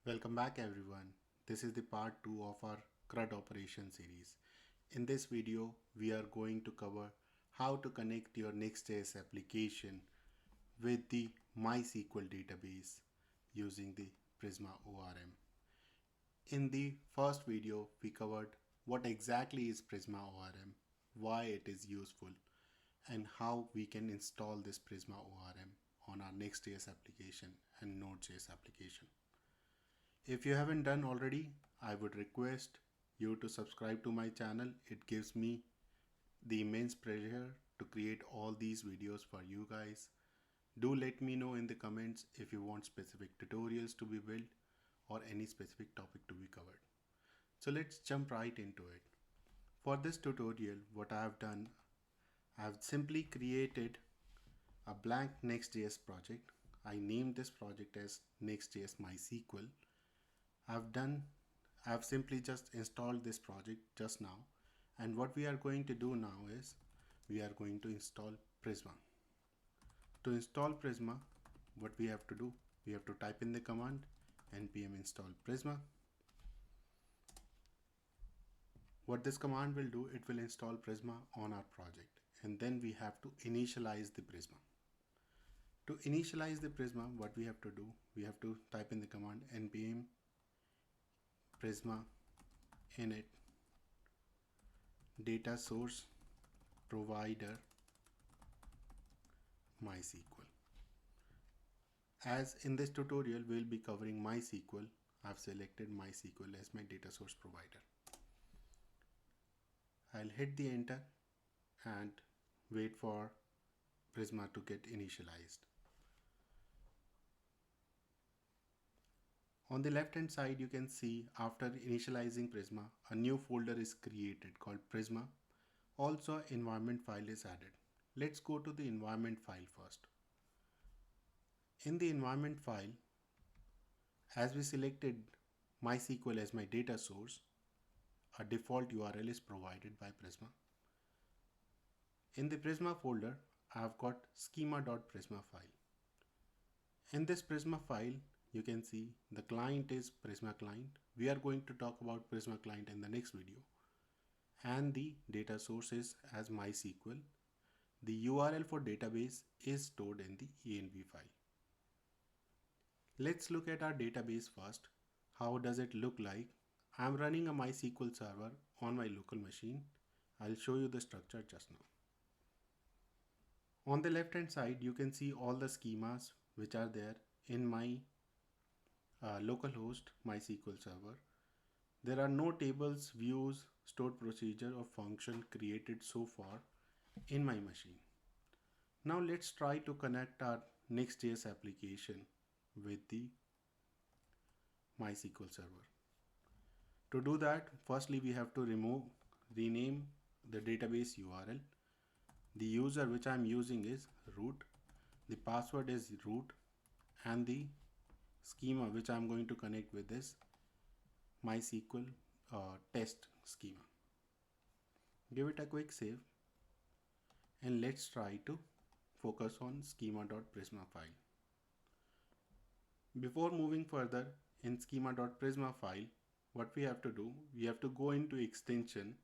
Welcome back everyone. This is the part 2 of our CRUD operation series. In this video, we are going to cover how to connect your NextJS application with the MySQL database using the Prisma ORM. In the first video, we covered what exactly is Prisma ORM, why it is useful, and how we can install this Prisma ORM on our Next.js application and Node.js application. If you haven't done already, I would request you to subscribe to my channel. It gives me the immense pleasure to create all these videos for you guys. Do let me know in the comments if you want specific tutorials to be built or any specific topic to be covered. So let's jump right into it. For this tutorial, what I have done, I have simply created a blank Next.js project. I named this project as Next.js MySQL. I've simply just installed this project just now, and what we are going to do now is we are going to install Prisma. To install Prisma, what we have to do, we have to type in the command npm install Prisma. What this command will do, it will install Prisma on our project, and then we have to initialize the Prisma. To initialize the Prisma, what we have to do, we have to type in the command npm Prisma init data source provider MySQL. As in this tutorial we'll be covering MySQL, I've selected MySQL as my data source provider. I'll hit the enter and wait for Prisma to get initialized. On the left hand side, you can see after initializing Prisma, a new folder is created called Prisma. Also, environment file is added. Let's go to the environment file first. In the environment file, as we selected MySQL as my data source, a default URL is provided by Prisma. In the Prisma folder, I've got schema.prisma file. In this Prisma file, you can see the client is Prisma client. We are going to talk about Prisma client in the next video. And the data source is as MySQL. The URL for database is stored in the env file. Let's look at our database first. How does it look like? I'm running a MySQL server on my local machine. I'll show you the structure just now. On the left hand side, you can see all the schemas which are there in my localhost MySQL server. There are no tables, views, stored procedure or function created so far in my machine. Now let's try to connect our Next.js application with the MySQL server. To do that, firstly we have to rename the database URL. The user which I'm using is root. The password is root, and the schema which I'm going to connect with is MySQL test schema. Give it a quick save and let's try to focus on schema.prisma file. Before moving further in schema.prisma file, what we have to do, we have to go into extension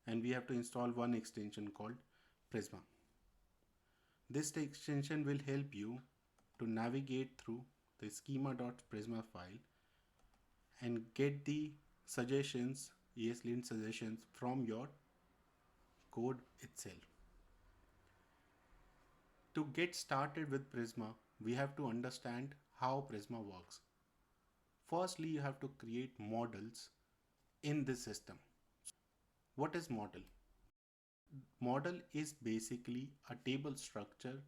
and we have to install one extension called Prisma. This extension will help you to navigate through the schema.prisma file and get the suggestions, ESLint suggestions from your code itself. To get started with Prisma, we have to understand how Prisma works. Firstly, you have to create models in this system. What is model? Model is basically a table structure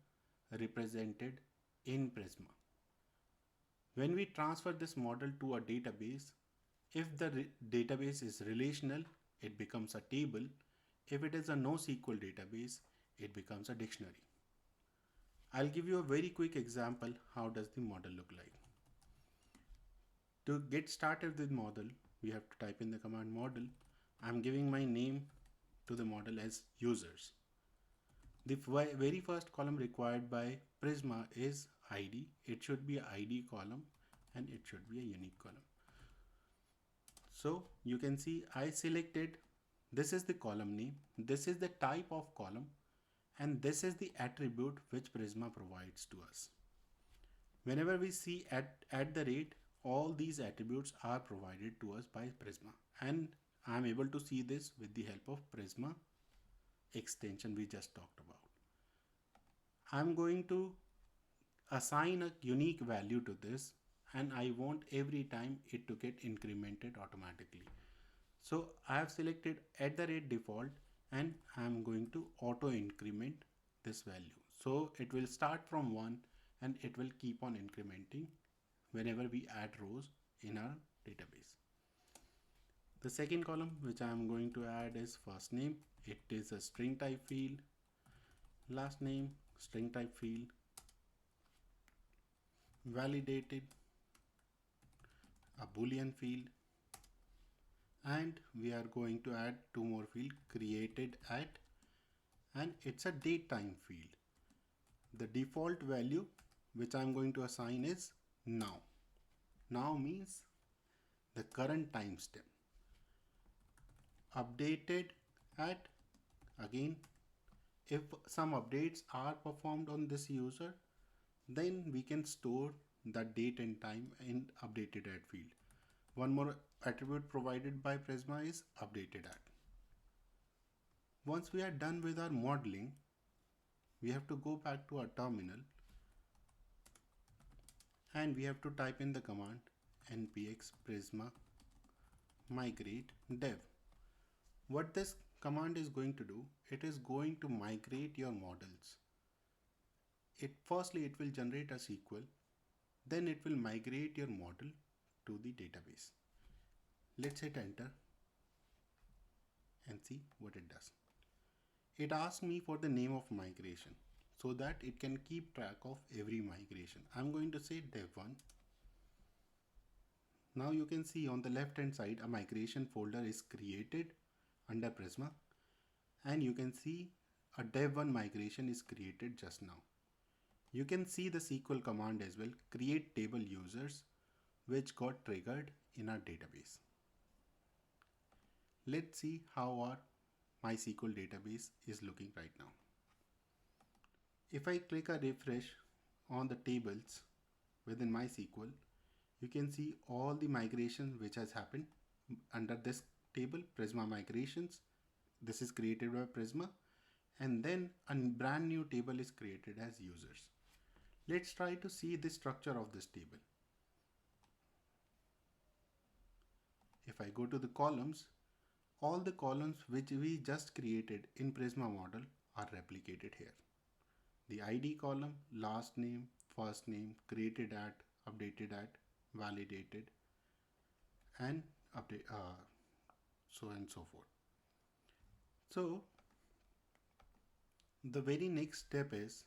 represented in Prisma. When we transfer this model to a database, if the database is relational, it becomes a table. If it is a NoSQL database, it becomes a dictionary. I'll give you a very quick example. How does the model look like? To get started with model, we have to type in the command model. I'm giving my name to the model as users. The very first column required by Prisma is ID. It should be an ID column, and it should be a unique column. So you can see I selected, this is the column name, this is the type of column, and this is the attribute which Prisma provides to us. Whenever we see at the rate, all these attributes are provided to us by Prisma, and I am able to see this with the help of Prisma extension we just talked about. I'm going to assign a unique value to this, and I want every time it to get incremented automatically. So I have selected at the rate default, and I'm going to auto increment this value. So it will start from 1 and it will keep on incrementing whenever we add rows in our database. The second column which I am going to add is first name. It is a string type field. Last name, string type field. Validated, a boolean field, and we are going to add two more fields, created at, and it's a date time field. The default value which I'm going to assign is now. Now means the current timestamp. Updated at, again, if some updates are performed on this user, then we can store the date and time in updated at field. One more attribute provided by Prisma is updated at. Once we are done with our modeling, we have to go back to our terminal and we have to type in the command npx prisma migrate dev. What this command is going to do, it is going to migrate your models. Firstly, it will generate a SQL, then it will migrate your model to the database. Let's hit enter and see what it does. It asks me for the name of migration so that it can keep track of every migration. I'm going to say dev1. Now you can see on the left hand side a migration folder is created under Prisma, and you can see a dev1 migration is created just now. You can see the SQL command as well, create table users, which got triggered in our database. Let's see how our MySQL database is looking right now. If I click a refresh on the tables within MySQL, you can see all the migration which has happened under this table, Prisma migrations. This is created by Prisma, and then a brand new table is created as users. Let's try to see the structure of this table. If I go to the columns, all the columns which we just created in Prisma model are replicated here. The ID column, last name, first name, created at, updated at, validated, and update, so and so forth. So the very next step is,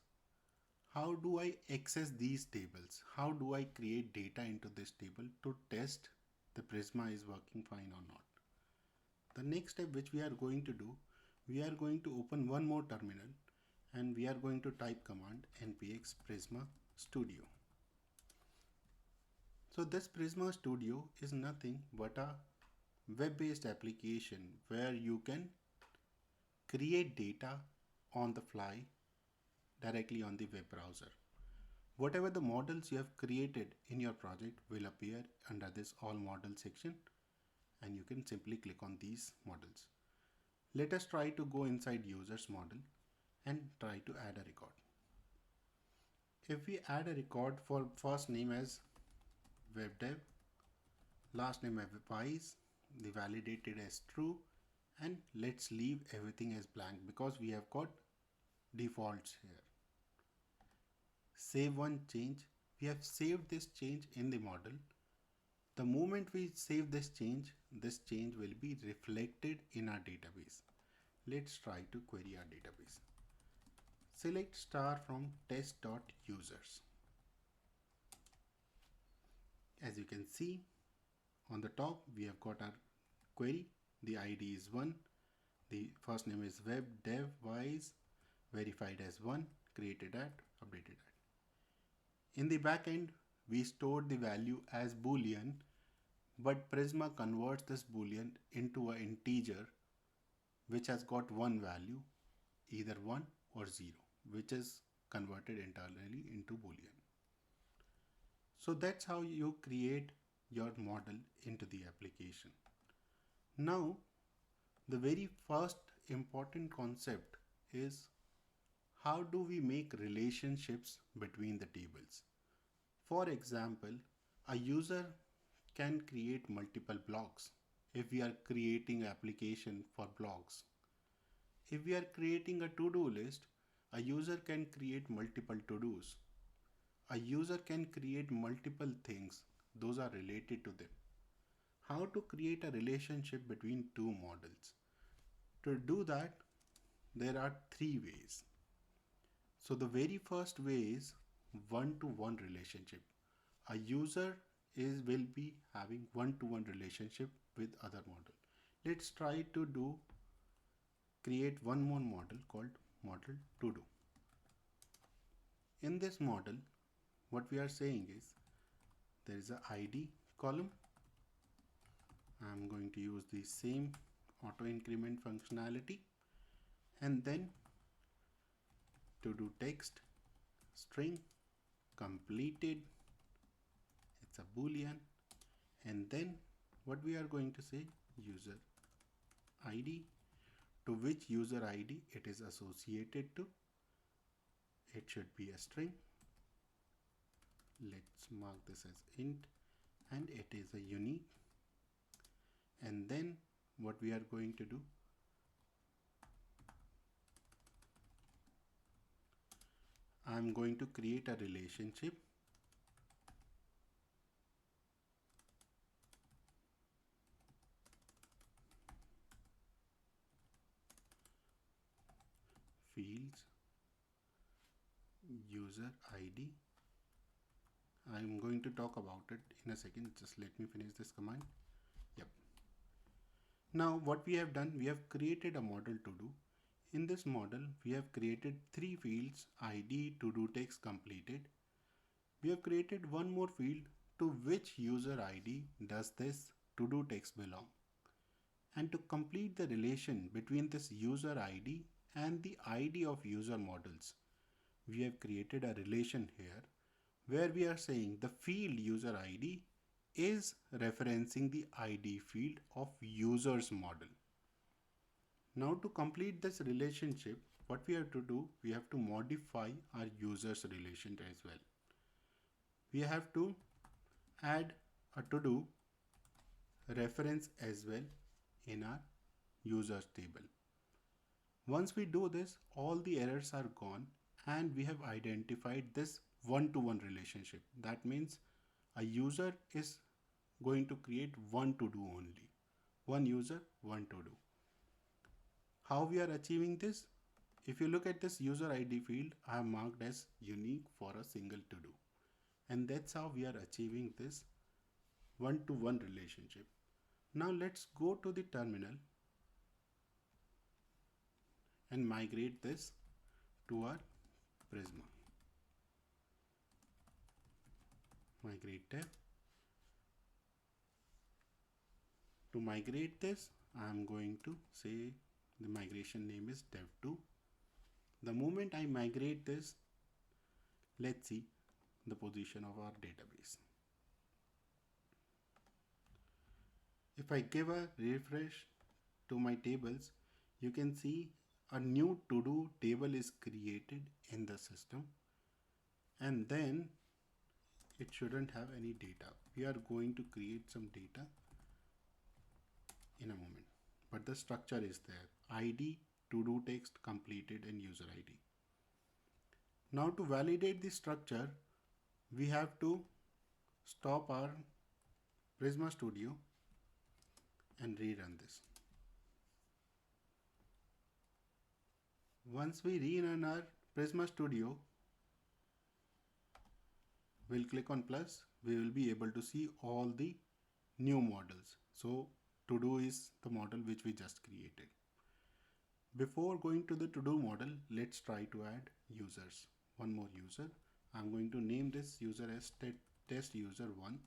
how do I access these tables? How do I create data into this table to test the Prisma is working fine or not? The next step which we are going to do, we are going to open one more terminal and we are going to type command npx prisma studio. So this Prisma Studio is nothing but a web-based application where you can create data on the fly directly on the web browser. Whatever the models you have created in your project will appear under this all model section, and you can simply click on these models. Let us try to go inside users model and try to add a record. If we add a record for first name as webdev, last name as wise, the validated as true, and let's leave everything as blank because we have got defaults here. Save one change. We have saved this change in the model. The moment we save this change will be reflected in our database. Let's try to query our database. Select star from test.users. As you can see, on the top we have got our query. The ID is 1. The first name is web dev wise, verified as 1, created at, updated at. In the back end, we stored the value as boolean, but Prisma converts this boolean into an integer which has got one value, either 1 or 0, which is converted internally into boolean. So that's how you create your model into the application. Now, the very first important concept is how do we make relationships between the tables. For example, a user can create multiple blocks if we are creating an application for blocks. If we are creating a to-do list, a user can create multiple to-dos. A user can create multiple things, those are related to them. How to create a relationship between two models? To do that, there are three ways. So the very first way is one-to-one relationship. A user will be having one-to-one relationship with other model. Let's try to create one more model called model to do. In this model, what we are saying is there is a ID column. I'm going to use the same auto increment functionality, and then to do text string completed, it's a boolean, and then what we are going to say, user ID, to which user ID it is associated to, it should be a string. Let's mark this as int, and it is a unique. And then what we are going to do, I'm going to create a relationship fields user ID. I'm going to talk about it in a second. Just let me finish this command. Yep. Now what we have done, we have created a model to do. In this model, we have created three fields: ID, to do, text completed. We have created one more field to which user ID does this to do text belong. And to complete the relation between this user ID and the ID of user models, we have created a relation here where we are saying the field user ID is referencing the ID field of user's model. Now to complete this relationship, what we have to do, we have to modify our users relation as well. We have to add a to do reference as well in our users table. Once we do this, all the errors are gone and we have identified this one-to-one relationship. That means a user is going to create one to do only. One user, one to do. How we are achieving this? If you look at this user ID field, I have marked as unique for a single to do. And that's how we are achieving this one-to-one relationship. Now let's go to the terminal and migrate this to our Prisma. Migrate tab. To migrate this, I am going to say the migration name is dev2. The moment I migrate this, let's see the position of our database. If I give a refresh to my tables, you can see a new to-do table is created in the system, and then it shouldn't have any data. We are going to create some data in a moment, but the structure is there: ID, to-do text completed, and user ID. Now to validate the structure, we have to stop our Prisma Studio and rerun this. Once we rerun our Prisma Studio, we'll click on plus, we will be able to see all the new models. So to do is the model which we just created. Before going to the to do model, let's try to add users. One more user. I'm going to name this user as test user 1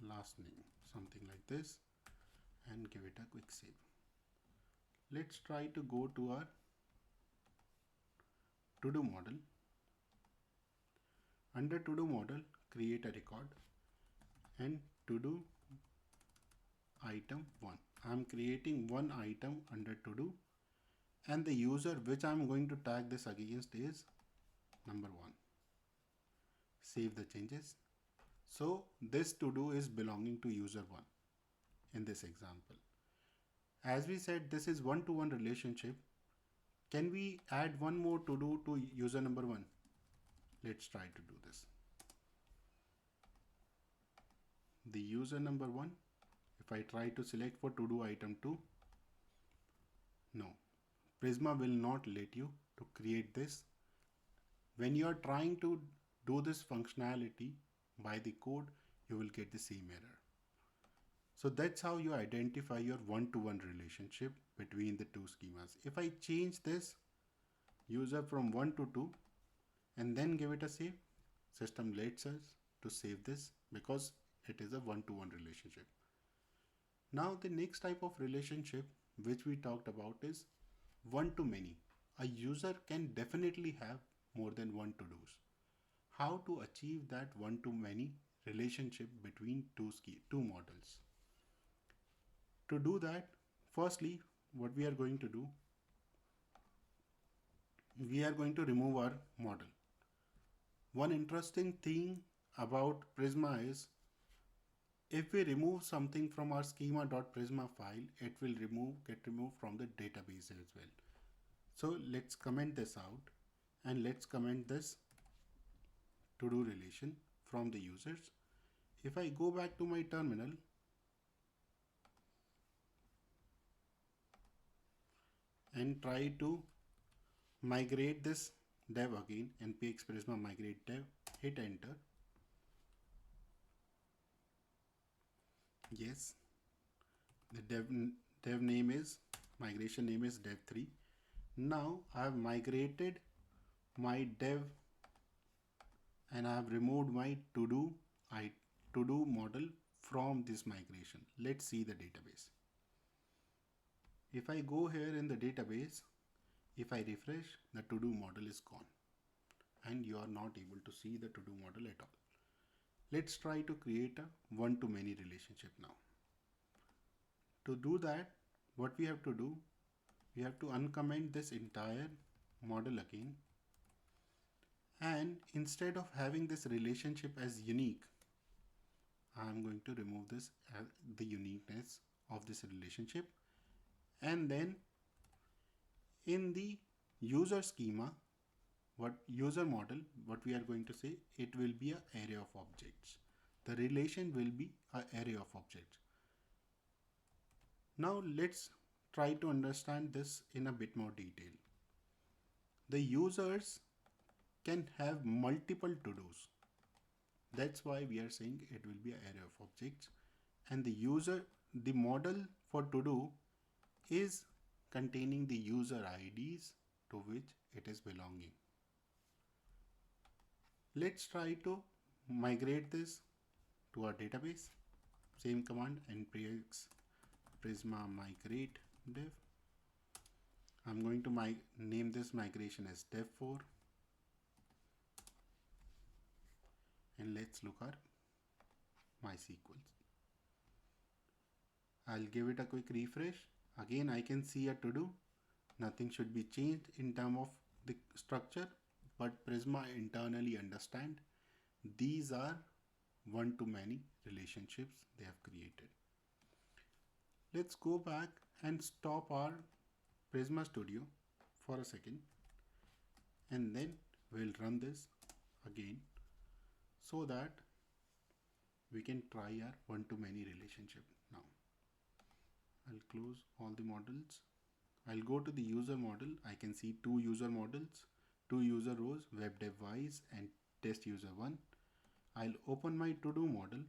last name, something like this, and give it a quick save. Let's try to go to our to-do model. Under to-do model, create a record and to-do item 1. I'm creating one item under to-do, and the user which I'm going to tag this against is number 1. Save the changes. So this to-do is belonging to user 1 in this example. As we said, this is one-to-one relationship. Can we add one more to-do to user number 1? Let's try to do this. The user number 1, if I try to select for to-do item 2, no, Prisma will not let you to create this. When you are trying to do this functionality by the code, you will get the same error. So that's how you identify your one-to-one relationship between the two schemas. If I change this user from 1 to 2 and then give it a save, system lets us to save this because it is a one-to-one relationship. Now the next type of relationship which we talked about is one-to-many. A user can definitely have more than one to-dos. How to achieve that one-to-many relationship between two models? To do that, firstly, what we are going to do, we are going to remove our model. One interesting thing about Prisma is if we remove something from our schema.prisma file, it will get removed from the database as well. So let's comment this out and let's comment this to-do relation from the users. If I go back to my terminal and try to migrate this dev again, npx prisma migrate dev, hit enter. Yes, the dev name is, migration name is dev3. Now I have migrated my dev and I have removed my to-do model from this migration. Let's see the database. If I go here in the database, if I refresh, the to-do model is gone and you are not able to see the to-do model at all. Let's try to create a one-to-many relationship now. To do that, what we have to do, we have to uncomment this entire model again, and instead of having this relationship as unique, I am going to remove this the uniqueness of this relationship, and then in the user schema, user model, what we are going to say, it will be an array of objects. The relation will be an array of objects. Now let's try to understand this in a bit more detail. The users can have multiple to-dos. That's why we are saying it will be an array of objects, and the model for to-do is containing the user IDs to which it is belonging. Let's try to migrate this to our database. Same command, npx prisma migrate dev. I'm going to name this migration as dev4, and let's look at MySQL. I'll give it a quick refresh. Again, I can see a to-do. Nothing should be changed in terms of the structure, but Prisma internally understand these are one-to-many relationships they have created. Let's go back and stop our Prisma Studio for a second, and then we'll run this again so that we can try our one-to-many relationship now. I'll close all the models. I'll go to the user model. I can see two user models, two user rows, web dev wise and test user 1. I'll open my to-do model.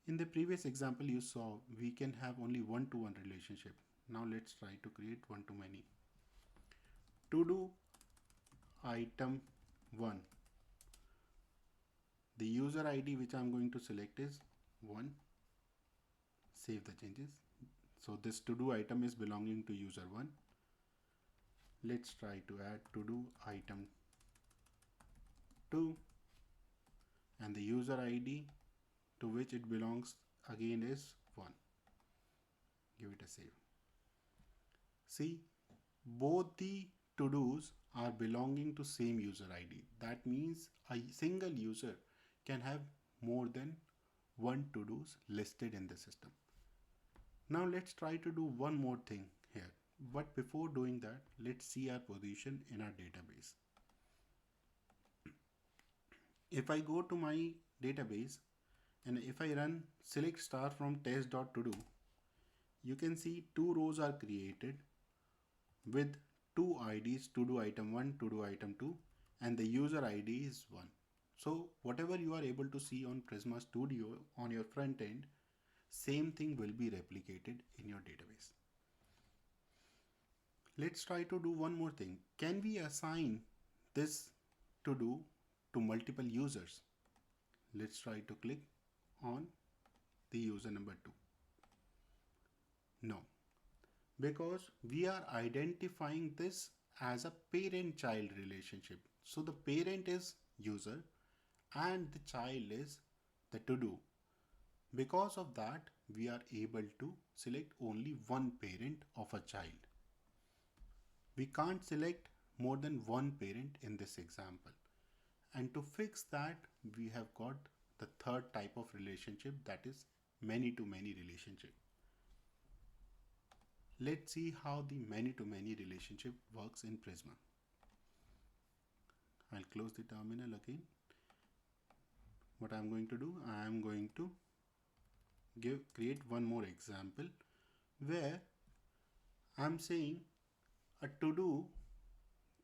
In the previous example you saw, we can have only one-to-one relationship. Now let's try to create one-to-many. To-do item 1 The user ID which I'm going to select is 1. Save the changes. So this to do item is belonging to user 1. Let's try to add to do item 2, and the user ID to which it belongs again is 1. Give it a save. See, both the to-dos are belonging to same user ID. That means a single user can have more than one to-dos listed in the system. Now let's try to do one more thing here. But before doing that, let's see our position in our database. If I go to my database and if I run select star from test.todo, you can see 2 rows are created with 2 IDs, to do item 1, to do item 2, and the user ID is 1. So whatever you are able to see on Prisma Studio on your front end, same thing will be replicated in your database. Let's try to do one more thing. Can we assign this to do to multiple users? Let's try to click on the user number 2. No, because we are identifying this as a parent-child relationship. So the parent is user and the child is the to-do. Because of that, we are able to select only one parent of a child. We can't select more than one parent in this example. And to fix that, we have got the third type of relationship, that is many-to-many relationship. Let's see how the many-to-many relationship works in Prisma. I'll close the terminal again. What I'm going to do, I am going to create one more example where I'm saying a to-do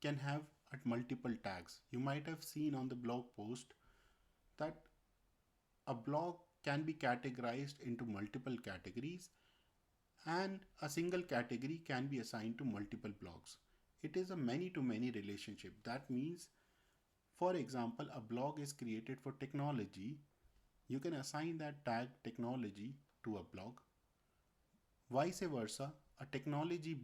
can have multiple tags. You might have seen on the blog post that a blog can be categorized into multiple categories and a single category can be assigned to multiple blogs. It is a many-to-many relationship. That means, for example, a blog is created for technology. You can assign that tag technology to a blog. Vice versa, a technology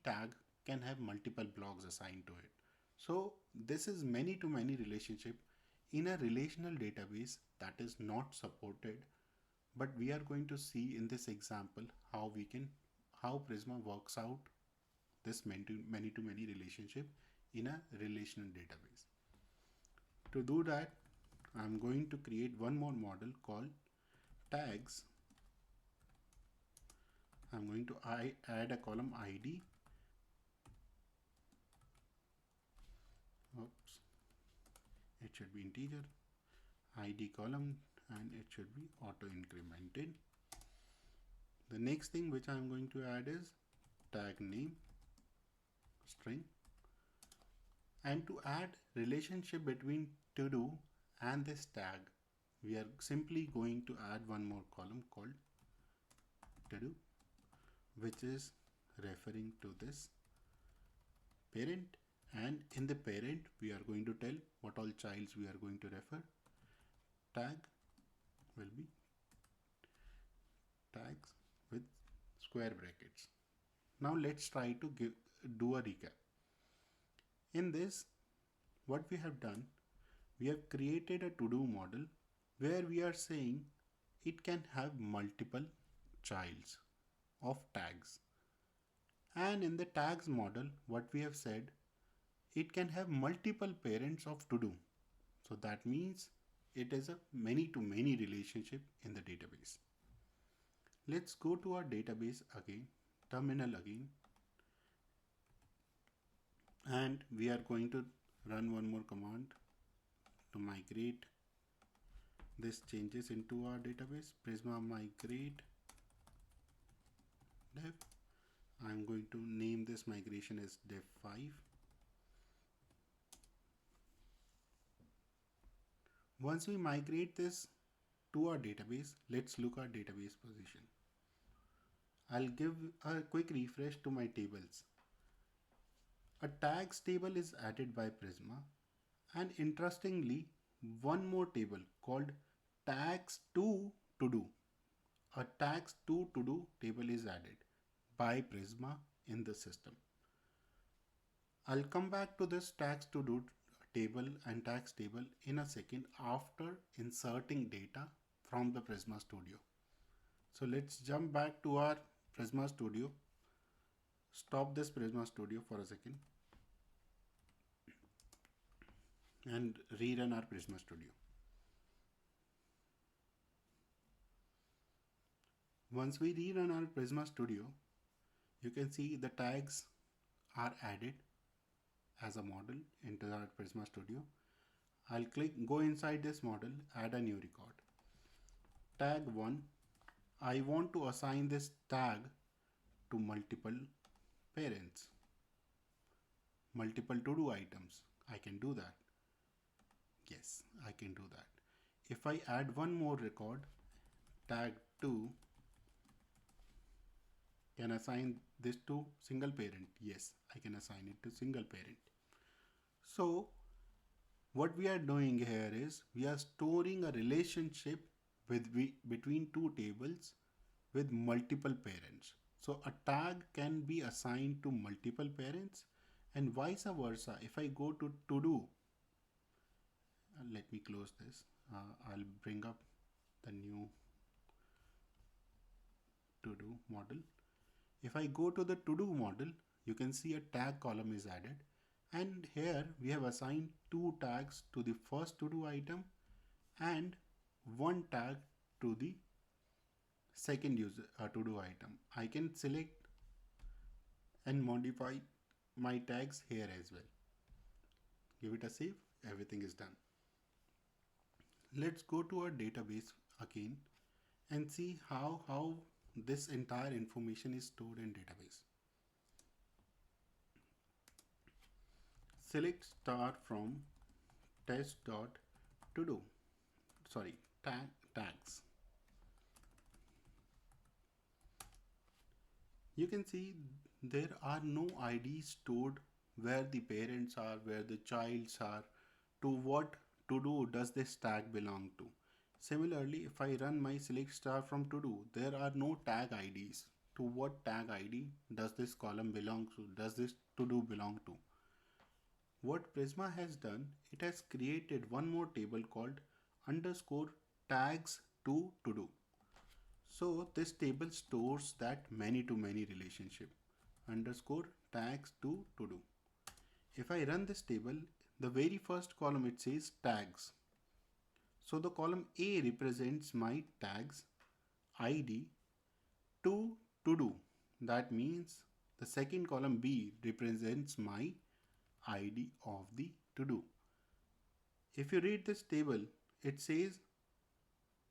tag can have multiple blogs assigned to it. So this is many-to-many relationship in a relational database that is not supported, but we are going to see in this example how Prisma works out this many-to-many relationship in a relational database. To do that, I'm going to create one more model called tags. I'm going to add a column ID. Oops. It should be integer ID column and it should be auto incremented. The next thing which I'm going to add is tag name string, and to add relationship between to do and this tag, we are simply going to add one more column called to do, which is referring to this parent, and in the parent we are going to tell what all childs we are going to refer. Tag will be tags with square brackets. Now let's try to do a recap. In this, what we have done, we have created a to-do model where we are saying it can have multiple childs of tags. And in the tags model, what we have said, it can have multiple parents of to-do. So that means it is a many-to-many relationship in the database. Let's go to our database again, terminal again, and we are going to run one more command to migrate this changes into our database. Prisma migrate dev. I'm going to name this migration as dev 5. Once we migrate this to our database, let's look at database position. I'll give a quick refresh to my tables. A tags table is added by Prisma, and interestingly, one more table called tags to do. A tags to do table is added by Prisma in the system. I'll come back to this tags to do table and tags table in a second after inserting data from the Prisma Studio. So let's jump back to our Prisma Studio. Stop this Prisma Studio for a second and rerun our Prisma Studio. Once we rerun our Prisma Studio, you can see the tags are added as a model into our Prisma Studio. I'll go inside this model, add a new record. Tag 1, I want to assign this tag to multiple parents, multiple to-do items. I can do that. Yes, I can do that. If I add one more record, tag 2, can assign this to single parent? Yes, I can assign it to single parent. So what we are doing here is we are storing a relationship between two tables with multiple parents. So a tag can be assigned to multiple parents and vice versa. If I go to do, let me close this. I'll bring up the new to do model. If I go to the to do model, you can see a tag column is added. And here we have assigned two tags to the first to do item and one tag to the second to do item. I can select and modify my tags here as well. Give it a save. Everything is done. Let's go to our database again and see how this entire information is stored in database. Select star from test.todo. Tags. You can see there are no IDs stored where the parents are, where the childs are, to what to do does this tag belong to. Similarly, if I run my select star from to do, there are no tag IDs. To what tag ID does this column belong to? Does this to do belong to? What Prisma has done, it has created one more table called underscore tags to do. So this table stores that many to many relationship underscore tags to do. If I run this table, the very first column it says tags. So the column A represents my tags ID to do. That means the second column B represents my ID of the to do. If you read this table, it says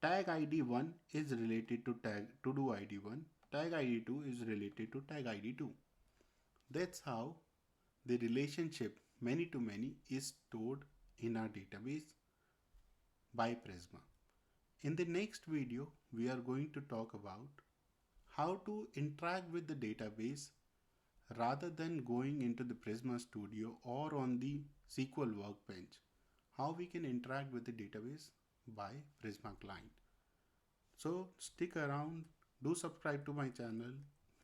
tag ID 1 is related to tag to do ID 1, tag ID 2 is related to tag ID 2. That's how the relationship many to many is stored in our database by Prisma. In the next video, we are going to talk about how to interact with the database rather than going into the Prisma Studio or on the SQL workbench. How we can interact with the database by Prisma client. So stick around, do subscribe to my channel,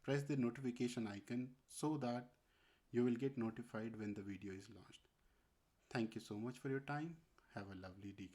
press the notification icon so that you will get notified when the video is launched. Thank you so much for your time. Have a lovely day.